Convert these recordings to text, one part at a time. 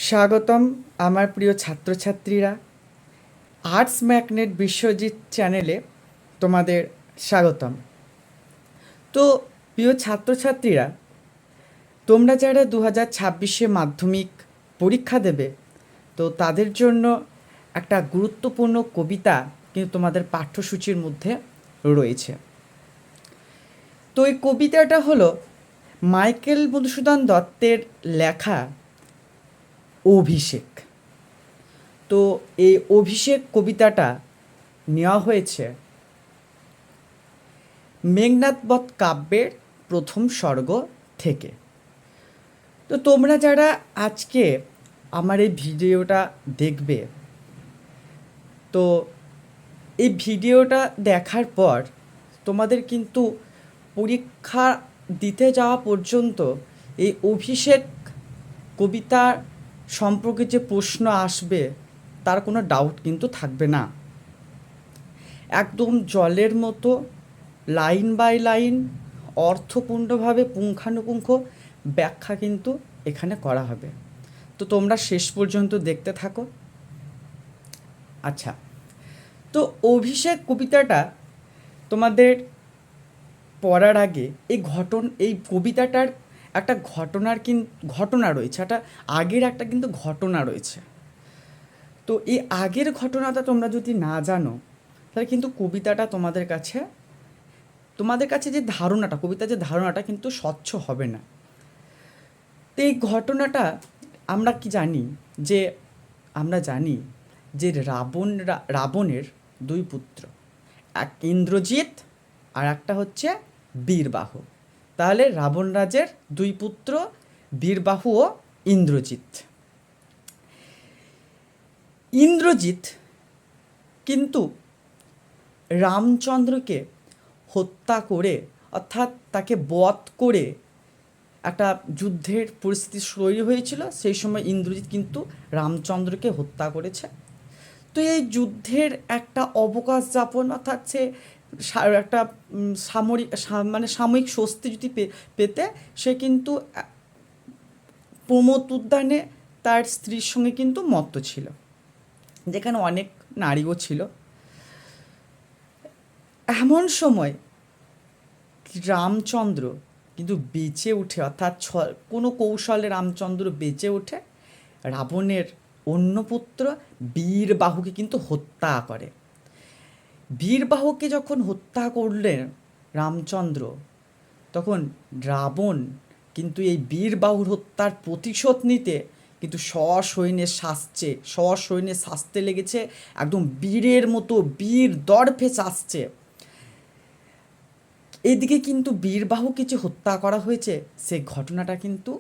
স্বাগতম আমার প্রিয় ছাত্রছাত্রীরা। আর্টস ম্যাগনেট বিশ্বজিৎ চ্যানেলে তোমাদের স্বাগতম। তো প্রিয় ছাত্রছাত্রীরা, তোমরা যারা 2026-এ মাধ্যমিক পরীক্ষা দেবে, তো তাদের জন্য একটা গুরুত্বপূর্ণ কবিতা কিন্তু তোমাদের পাঠ্যসূচির মধ্যে রয়েছে। তো এই কবিতাটা হলো মাইকেল মধুসূদন দত্তের লেখা অভিষেক। তো এই অভিষেক কবিতাটা নেওয়া হয়েছে মেঘনাদবধ কাব্যের প্রথম সর্গ থেকে। তো তোমরা যারা আজকে আমার এই ভিডিওটা দেখবে, তো এই ভিডিওটা দেখার পর তোমাদের কিন্তু পরীক্ষা দিতে যাওয়া পর্যন্ত এই অভিষেক কবিতার সম্পর্কে যে প্রশ্ন আসবে তার কোনো ডাউট কিন্তু থাকবে না। একদম জলের মতো লাইন বাই লাইন অর্থপূর্ণভাবে পুঙ্খানুপুঙ্খ ব্যাখ্যা কিন্তু এখানে করা হবে। তো তোমরা শেষ পর্যন্ত দেখতে থাকো। আচ্ছা, তো অভিষেক কবিতাটা তোমাদের পড়ার আগে এই কবিতাটার একটা ঘটনা রয়েছে, একটা আগের একটা কিন্তু ঘটনা রয়েছে। তো এই আগের ঘটনাটা তোমরা যদি না জানো, তাহলে কিন্তু কবিতাটা তোমাদের কাছে যে ধারণাটা, কবিতার যে ধারণাটা কিন্তু স্বচ্ছ হবে না। তো এই ঘটনাটা আমরা জানি যে রাবণের দুই পুত্র, এক ইন্দ্রজিৎ আর একটা হচ্ছে বীরবাহু। তাহলে রাবণ রাজের দুই পুত্র বীরবাহু ও ইন্দ্রজিৎ। ইন্দ্রজিৎ কিন্তু রামচন্দ্রকে হত্যা করে, অর্থাৎ তাকে বধ করে একটা যুদ্ধের পরিস্থিতি তৈরি হয়েছিল। সেই সময় ইন্দ্রজিৎ কিন্তু রামচন্দ্রকে হত্যা করেছে। তো এই যুদ্ধের একটা অবকাশ যাপন, অর্থাৎ সে একটা সাময়িক স্বস্তি যদি পেতে সে কিন্তু প্রমোদ উদ্যানে তার স্ত্রীর সঙ্গে কিন্তু মত্ত ছিল, যেখানে অনেক নারীও ছিল। এমন সময় রামচন্দ্র কিন্তু বেঁচে উঠে, অর্থাৎ কোনো কৌশলে রামচন্দ্র বেঁচে ওঠে, রাবণের অন্য পুত্র বীরবাহুকে কিন্তু হত্যা করে। বীরবাহুকে যখন হত্যা করলেন রামচন্দ্র, তখন রাবণ কিন্তু এই বীরবাহুর হত্যার প্রতিশোধ নিতে কিন্তু সসৈন্যে সাজতে লেগেছে, একদম বীরের মতো বীর দর্পে সাজছে। এদিকে কিন্তু বীরবাহুকে যে হত্যা করা হয়েছে সে ঘটনাটা কিন্তু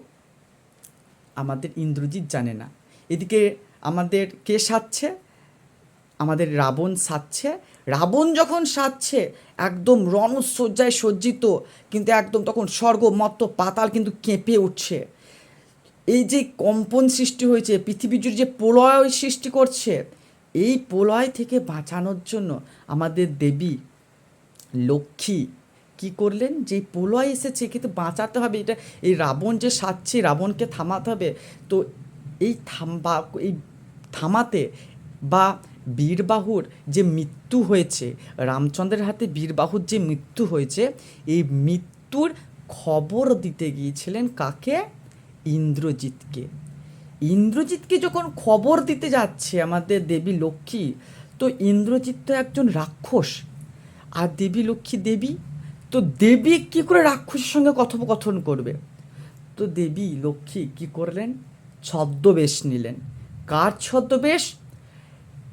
আমাদের ইন্দ্রজিৎ জানে না। এদিকে আমাদের কে সাজছে? আমাদের রাবণ সাজছে। রাবণ যখন সাজছে একদম রণসজ্জায় সজ্জিত, কিন্তু একদম তখন স্বর্গ মর্ত্য পাতাল কিন্তু কেঁপে উঠছে। এই যে কম্পন সৃষ্টি হয়েছে, পৃথিবী জুড়ে যে প্রলয় সৃষ্টি করছে, এই প্রলয় থেকে বাঁচানোর জন্য আমাদের দেবী লক্ষ্মী কী করলেন, যে প্রলয় এসেছে কিন্তু বাঁচাতে হবে, এই রাবণ যে সাজছে রাবণকে থামাতে হবে। তো এই থামাতে বা বীরবাহুর যে মৃত্যু হয়েছে, রামচন্দ্রের হাতে বীরবাহুর যে মৃত্যু হয়েছে, এই মৃত্যুর খবর দিতে গিয়েছিলেন কাকে? ইন্দ্রজিৎকে। ইন্দ্রজিৎকে যখন খবর দিতে যাচ্ছে আমাদের দেবী লক্ষ্মী, তো ইন্দ্রজিৎ তো একজন রাক্ষস, আর দেবী লক্ষ্মী দেবী, তো দেবী কী করে রাক্ষসের সঙ্গে কথোপকথন করবে? তো দেবী লক্ষ্মী কী করলেন? ছদ্মবেশ নিলেন। কার ছদ্মবেশ?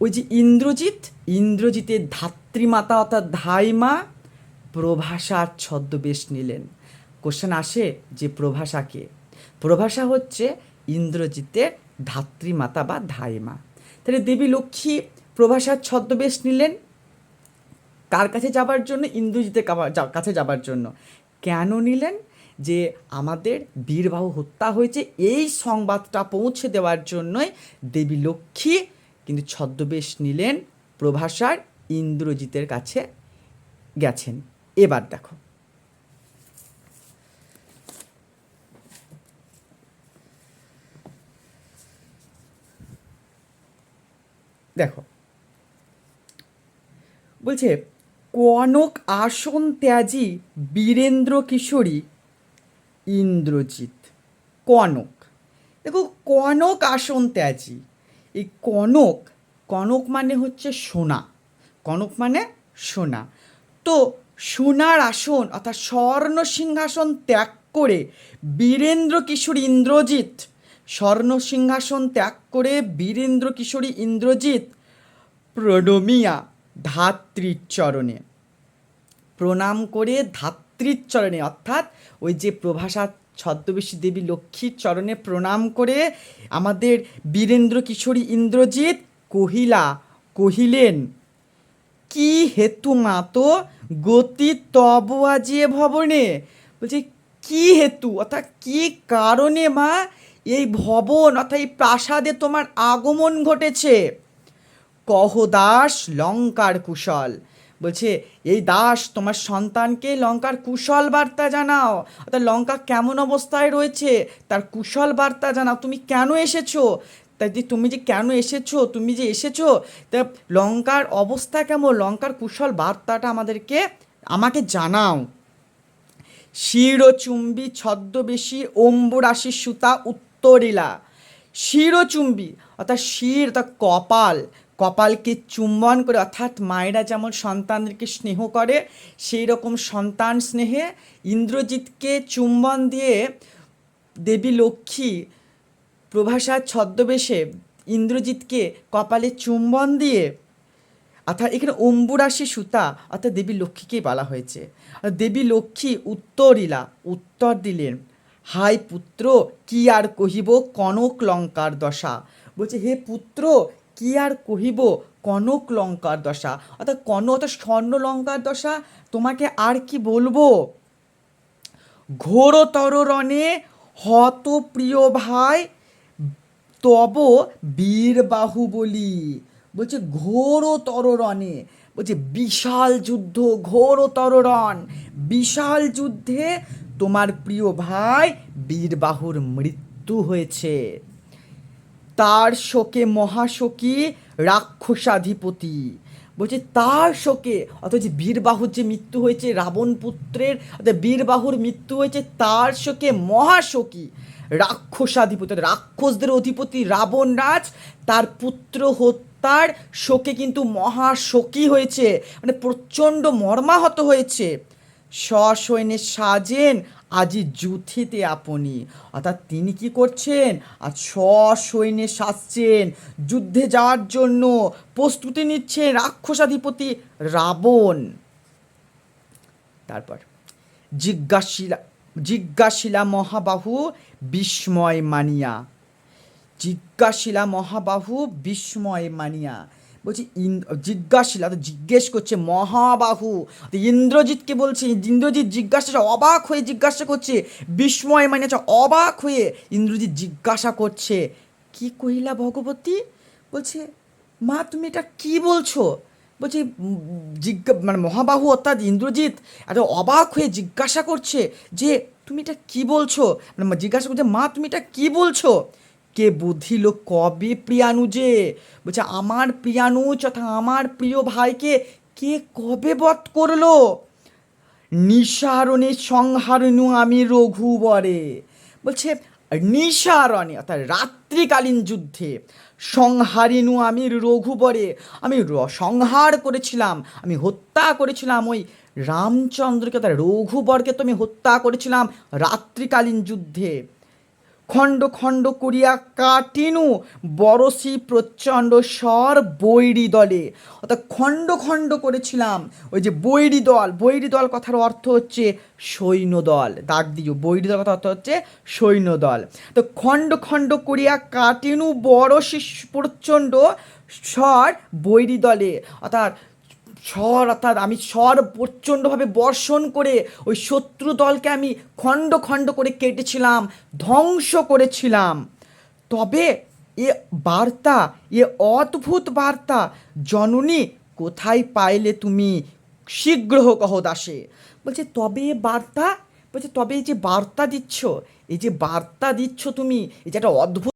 ওই যে ইন্দ্রজিতের ধাত্রীমাতা অর্থাৎ ধাইমা প্রভাষার ছদ্মবেশ নিলেন। কোশ্চেন আসে যে প্রভাষাকে, প্রভাষা হচ্ছে ইন্দ্রজিতের ধাত্রীমাতা বা ধাইমা। তাহলে দেবী লক্ষ্মী প্রভাষার ছদ্মবেশ নিলেন কার কাছে যাবার জন্য? ইন্দ্রজিতের কাছে যাবার জন্য। কেন নিলেন? যে আমাদের বীরবাহু হত্যা হয়েছে এই সংবাদটা পৌঁছে দেওয়ার জন্যই দেবী লক্ষ্মী কিন্তু ছদ্মবেশ নিলেন, প্রভাষার ইন্দ্রজিতের কাছে গেছেন। এবার দেখো, দেখো বলছে কনক আসন ত্যাজি বীরেন্দ্র কিশোরী ইন্দ্রজিৎ। কনক, দেখো কনক আসন ত্যাজি, এই কনক, কনক মানে হচ্ছে সোনা, কনক মানে সোনা। তো সোনার আসন অর্থাৎ স্বর্ণ সিংহাসন ত্যাগ করে বীরেন্দ্র কিশোরী ইন্দ্রজিৎ, স্বর্ণ সিংহাসন ত্যাগ করে বীরেন্দ্র কিশোরী ইন্দ্রজিৎ প্রণমিয়া ধাত্রীর চরণে, প্রণাম করে ধাত্রীর চরণে অর্থাৎ ওই যে প্রভাষা ছদ্মবেশী দেবী লক্ষ্মীর চরণে প্রণাম করে আমাদের বীরেন্দ্র কিশোরী ইন্দ্রজিৎ কহিলেন, কি হেতু মাতো গতি তব আজিয়ে ভবনে। বলছে কি হেতু অর্থাৎ কি কারণে মা এই ভবন অর্থাৎ এই প্রাসাদে তোমার আগমন ঘটেছে। কহ দাস লঙ্কার কুশল, বলছে এই দাস তোমার সন্তানকে লঙ্কার কুশল বার্তা জানাও, অর্থাৎ লঙ্কা কেমন অবস্থায় রয়েছে তার কুশল বার্তা জানাও। তুমি কেন এসেছো, তাই যে তুমি যে কেন এসেছো, তুমি যে এসেছো তা লঙ্কার অবস্থা কেমন, লঙ্কার কুশল বার্তাটা আমাকে জানাও। শিরচুম্বী ছদ্মবেশী অম্বুরাশি সুতা উত্তরিলা। শিরচুম্বী অর্থাৎ শির অর্থাৎ কপাল, কপালকে চুম্বন করে অর্থাৎ মায়েরা যেমন সন্তানদেরকে স্নেহ করে সেই রকম সন্তান স্নেহে ইন্দ্রজিৎকে চুম্বন দিয়ে দেবী লক্ষ্মী প্রভাষার ছদ্মবেশে ইন্দ্রজিৎকে কপালে চুম্বন দিয়ে, অর্থাৎ এখানে অম্বুরাশি সুতা অর্থাৎ দেবী লক্ষ্মীকেই বলা হয়েছে। দেবী লক্ষ্মী উত্তর দিলেন, হাই পুত্র কি আর কহিব কনক লঙ্কার দশা। বলছে হে পুত্র কি আর কহিব কনক লঙ্কার দশা, অর্থাৎ অর্থাৎ স্বর্ণ লঙ্কার দশা, তোমাকে আর কি বলবো। ঘোরতর রণে হত প্রিয় ভাই তব বীর বাহুবলী। বলছে ঘোরতর রণে, বলছে বিশাল যুদ্ধ, ঘোরতর রণ বিশাল যুদ্ধে তোমার প্রিয় ভাই বীরবাহুর মৃত্যু হয়েছে। তার শোকে মহাশোকী রাক্ষসাধিপতি, বলছে তার শোকে অর্থাৎ যে বীরবাহুর যে মৃত্যু হয়েছে রাবণ পুত্রের অর্থাৎ বীরবাহুর মৃত্যু হয়েছে তার শোকে মহাশোকী রাক্ষসাধিপতি, রাক্ষসদের অধিপতি রাবণ রাজ তার পুত্র হত্যার শোকে কিন্তু মহাশোকী হয়েছে, মানে প্রচণ্ড মর্মাহত হয়েছে। সসৈন্যে সাজেন আজি যুথিতে আপনি, অর্থাৎ তিনি কি করছেন আর সসৈন্যে সাজছেন যুদ্ধে যাওয়ার জন্য প্রস্তুতি নিচ্ছেন রাক্ষসাধিপতি রাবণ। তারপর জিজ্ঞাসিলা মহাবাহু বিস্ময় মানিয়া, জিজ্ঞাসিলা মহাবাহু বিস্ময় মানিয়া, বলছি জিজ্ঞাসিলা তো জিজ্ঞেস করছে মহাবাহু ইন্দ্রজিৎকে বলছে, ইন্দ্রজিৎ জিজ্ঞাসা অবাক হয়ে জিজ্ঞাসা করছে, বিস্ময় মানে অবাক হয়ে ইন্দ্রজিৎ জিজ্ঞাসা করছে কি কহিলা ভগবতী। বলছে মা তুমি এটা কি বলছো, বলছি মানে মহাবাহু অর্থাৎ ইন্দ্রজিৎ এত অবাক হয়ে জিজ্ঞাসা করছে যে তুমি এটা কি বলছো, মানে জিজ্ঞাসা করছে মা তুমি এটা কি বলছো। কে বুঝিল কবে প্রিয়ানুজে, বলছে আমার প্রিয়ানুজ অর্থাৎ আমার প্রিয় ভাইকে কে কবে বধ করলো। নিঃসারণে সংহারণু আমি রঘুবরে, বলছে নিঃসারণে অর্থাৎ রাত্রিকালীন যুদ্ধে সংহারিনু আমি রঘুবরে, আমি সংহার করেছিলাম, আমি হত্যা করেছিলাম ওই রামচন্দ্রকে অর্থাৎ রঘুবরকে তো আমি হত্যা করেছিলাম রাত্রিকালীন যুদ্ধে। খণ্ড খণ্ড করিয়া কাটিনু বরসি প্রচণ্ড স্বর বৈরী দলে, অর্থাৎ খণ্ড খণ্ড করেছিলাম ওই যে বৈরী দল কথার অর্থ হচ্ছে সৈন্যদল, দাগ দিও বৈরী দল কথার অর্থ হচ্ছে সৈন্যদল। তো খণ্ড খণ্ড করিয়া কাটিনু বরসি প্রচণ্ড স্বর বৈরী দলে, অর্থাৎ আমি স্বর প্রচণ্ডভাবে বর্ষণ করে ওই শত্রু দলকে আমি খণ্ড খণ্ড করে কেটেছিলাম, ধ্বংস করেছিলাম। তবে এ বার্তা, এ অদ্ভুত বার্তা জননী কোথায় পাইলে তুমি, শীঘ্র কহ দাসে। বলছে তবে এ বার্তা, বলছে তবে এই যে বার্তা দিচ্ছ, এই যে বার্তা দিচ্ছ তুমি, এই যে একটা অদ্ভুত